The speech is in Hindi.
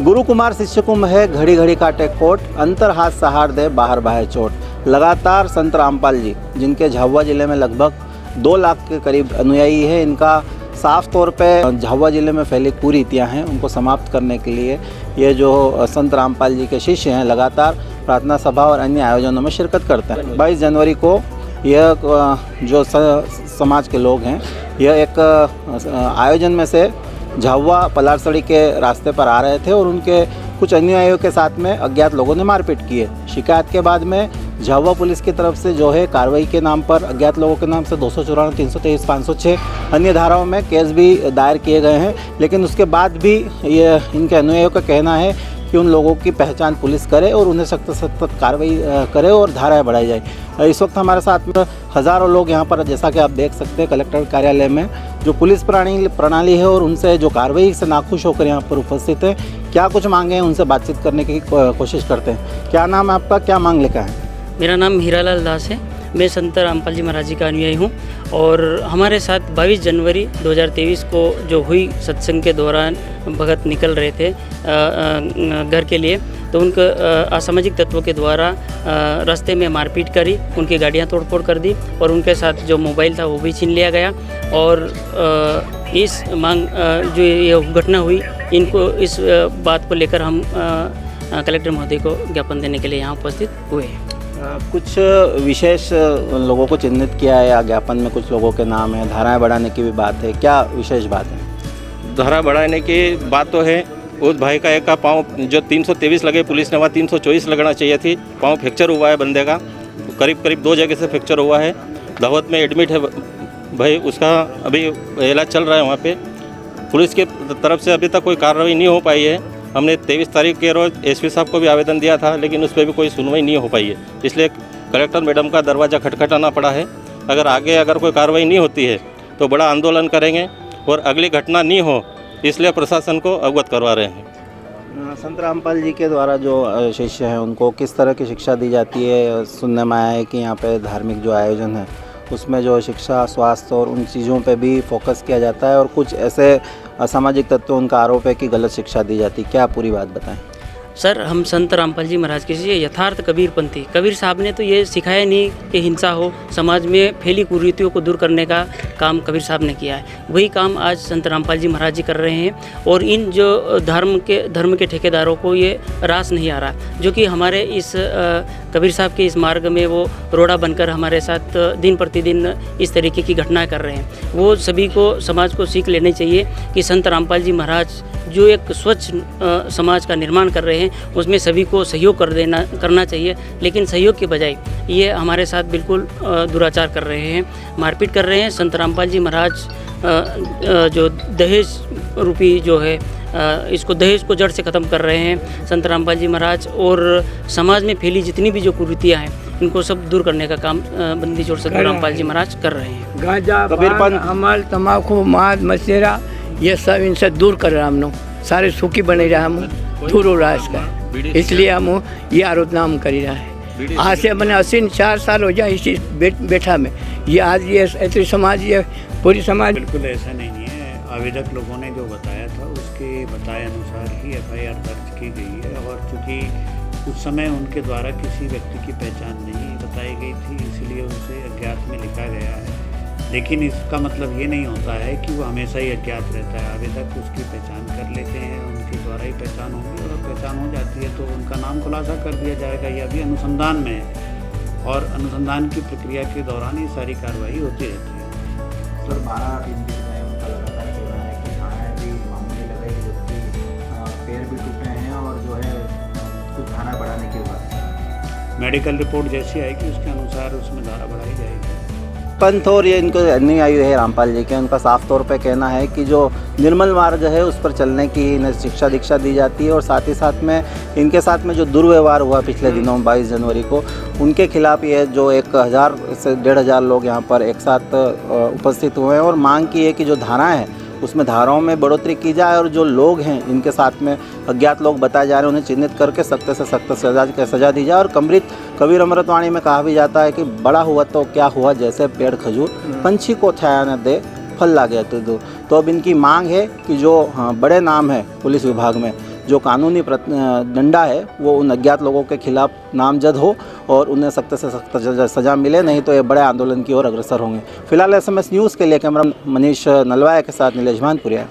गुरु कुमार शिष्य कुंभ है, घड़ी घड़ी काटे कोट, अंतर हाथ सहार दे बाहर बाहे चोट। लगातार संत रामपाल जी, जिनके झाबुआ जिले में लगभग 2 लाख के करीब अनुयायी है, इनका साफ तौर पे झाबुआ जिले में फैली कुरीतियाँ हैं, उनको समाप्त करने के लिए ये जो संत रामपाल जी के शिष्य हैं लगातार प्रार्थना सभा और अन्य आयोजनों में शिरकत करते हैं। 22 जनवरी को यह जो समाज के लोग हैं, यह एक आयोजन में से झाबुआ पलारसड़ी के रास्ते पर आ रहे थे और उनके कुछ अनुयायियों के साथ में अज्ञात लोगों ने मारपीट की है। शिकायत के बाद में झाबुआ पुलिस की तरफ से जो है कार्रवाई के नाम पर अज्ञात लोगों के नाम से 294, 323, 506 अन्य धाराओं में केस भी दायर किए गए हैं। लेकिन उसके बाद भी ये इनके अनुयायियों का कहना है कि उन लोगों की पहचान पुलिस करे और उन्हें सख्त सख्त कार्रवाई करे और धाराएं बढ़ाई जाए। इस वक्त हमारे साथ में हज़ारों लोग यहाँ पर, जैसा कि आप देख सकते हैं, कलेक्टर कार्यालय में जो पुलिस प्रणाली है और उनसे जो कार्रवाई से नाखुश होकर यहाँ पर उपस्थित हैं। क्या कुछ मांगे हैं, उनसे बातचीत करने की कोशिश करते हैं। क्या नाम है आपका, क्या मांग लेकर है? मेरा नाम हीरालाल दास है। मैं संत रामपाल जी महाराज जी का अनुयायी हूँ और हमारे साथ 22 जनवरी 2023 को जो हुई सत्संग के दौरान भगत निकल रहे थे घर के लिए, तो उनके असामाजिक तत्वों के द्वारा रास्ते में मारपीट करी, उनकी गाड़ियाँ तोड़फोड़ कर दी और उनके साथ जो मोबाइल था वो भी छीन लिया गया। और इस मांग जो ये घटना हुई, इनको इस बात को लेकर हम कलेक्टर महोदय को ज्ञापन देने के लिए यहाँ उपस्थित हुए हैं। कुछ विशेष लोगों को चिन्हित किया है या ज्ञापन में कुछ लोगों के नाम है, धाराएं बढ़ाने की भी बात है, क्या विशेष बात है? धारा बढ़ाने की बात तो है। उस भाई का एक का पाँव जो 323 लगे, पुलिस ने वहाँ 324 लगना चाहिए थी। पाँव फ्रैक्चर हुआ है बंदे का, करीब 2 जगह से फ्रैक्चर हुआ है। दावत में एडमिट है भाई, उसका अभी इलाज चल रहा है वहाँ पे। पुलिस की तरफ से अभी तक कोई कार्रवाई नहीं हो पाई है। हमने 23 तारीख के रोज़ एसपी साहब को भी आवेदन दिया था, लेकिन उस पर भी कोई सुनवाई नहीं हो पाई है। इसलिए कलेक्टर मैडम का दरवाज़ा खटखटाना पड़ा है। अगर कोई कार्रवाई नहीं होती है तो बड़ा आंदोलन करेंगे और अगली घटना नहीं हो, इसलिए प्रशासन को अवगत करवा रहे हैं। संत रामपाल जी के द्वारा जो शिष्य हैं, उनको किस तरह की शिक्षा दी जाती है? सुनने में आया है कि यहाँ पे धार्मिक जो आयोजन है उसमें जो शिक्षा, स्वास्थ्य और उन चीज़ों पे भी फोकस किया जाता है और कुछ ऐसे असामाजिक तत्व, उनका आरोप है कि गलत शिक्षा दी जाती। क्या पूरी बात बताएं? सर, हम संत रामपाल जी महाराज के ये यथार्थ कबीरपंथी, कबीर साहब ने तो ये सिखाया नहीं कि हिंसा हो। समाज में फैली कुरीतियों को दूर करने का काम कबीर साहब ने किया है। वही काम आज संत रामपाल जी महाराज जी कर रहे हैं और इन जो धर्म के ठेकेदारों को ये रास नहीं आ रहा, जो कि हमारे इस कबीर साहब के इस मार्ग में वो रोड़ा बनकर हमारे साथ दिन प्रतिदिन इस तरीके की घटनाएं कर रहे हैं। वो सभी को, समाज को सीख लेनी चाहिए कि संत रामपाल जी महाराज जो एक स्वच्छ समाज का निर्माण कर रहे हैं, उसमें सभी को सहयोग करना चाहिए। लेकिन सहयोग के बजाय ये हमारे साथ बिल्कुल दुराचार कर रहे हैं, मारपीट कर रहे हैं। संत रामपाल जी महाराज जो दहेज रूपी जो है, इसको दहेज को जड़ से ख़त्म कर रहे हैं संत रामपाल जी महाराज। और समाज में फैली जितनी भी जो कुरीतियाँ हैं, इनको सब दूर करने का काम बंदी छोड़ संत रामपाल जी महाराज कर रहे हैं। गांजा, पान, अमल, तम्बाकू, माद, मसेरा, ये सब इनसे दूर कर रहा हम लोग। सारे सुखी बने रहा, हम दूर हो रहा है इसका, इसलिए हम ये आरोप नाम कर रहा है। आज से मैंने 84 साल हो जाए इसी बैठा में। ये आज ये ऐसे समाज, ये पूरी समाज। बिल्कुल ऐसा नहीं है। आवेदक लोगों ने जो बताया था उसके बताए अनुसार ही FIR दर्ज की गई है। और चूँकि उस समय उनके द्वारा किसी व्यक्ति की पहचान नहीं बताई गई थी, इसलिए उसे अज्ञात में लिखा गया है। लेकिन इसका मतलब ये नहीं होता है कि वो हमेशा ही अज्ञात रहता है। आवेदक उसकी पहचान कर लेते हैं, उनके द्वारा ही पहचान होगी और पहचान हो जाती है तो उनका नाम खुलासा कर दिया जाएगा। यह अभी अनुसंधान में है और अनुसंधान की प्रक्रिया के दौरान ये सारी कार्रवाई होती रहती है। सर, 12 दिन में उनका लगातार चल रहा है कि थाने भी मामले लगाई, जबकि पैर भी टूटे हैं और जो है कुछ धारा बढ़ाने की बात। मेडिकल रिपोर्ट जैसी आएगी उसके अनुसार उसमें धारा बढ़ाई जाएगी। पंथ और ये इनको अनुयायी है रामपाल जी के, उनका साफ तौर पे कहना है कि जो निर्मल मार्ग है उस पर चलने की इन्हें शिक्षा दीक्षा दी जाती है और साथ ही साथ में इनके साथ में जो दुर्व्यवहार हुआ पिछले दिनों 22 जनवरी को, उनके खिलाफ ये जो 1000 से 1500 लोग यहाँ पर एक साथ उपस्थित हुए हैं और मांग की है कि जो धाराएँ हैं उसमें धाराओं में बढ़ोतरी की जाए और जो लोग हैं इनके साथ में अज्ञात लोग बताए जा रहे हैं, उन्हें चिन्हित करके सख्त से सख्त सजा दी जाए। और कबीर अमृतवाणी में कहा भी जाता है कि बड़ा हुआ तो क्या हुआ, जैसे पेड़ खजूर, पंछी को छाया न दे फल लागे तो अब इनकी मांग है कि जो बड़े नाम है पुलिस विभाग में, जो कानूनी डंडा है वो उन अज्ञात लोगों के खिलाफ नामजद हो और उन्हें सख्त से सख्त सज़ा मिले, नहीं तो ये बड़े आंदोलन की ओर अग्रसर होंगे। फिलहाल SMS न्यूज़ के लिए कैमरा मनीष नलवाया के साथ नीलेश भानपुरिया।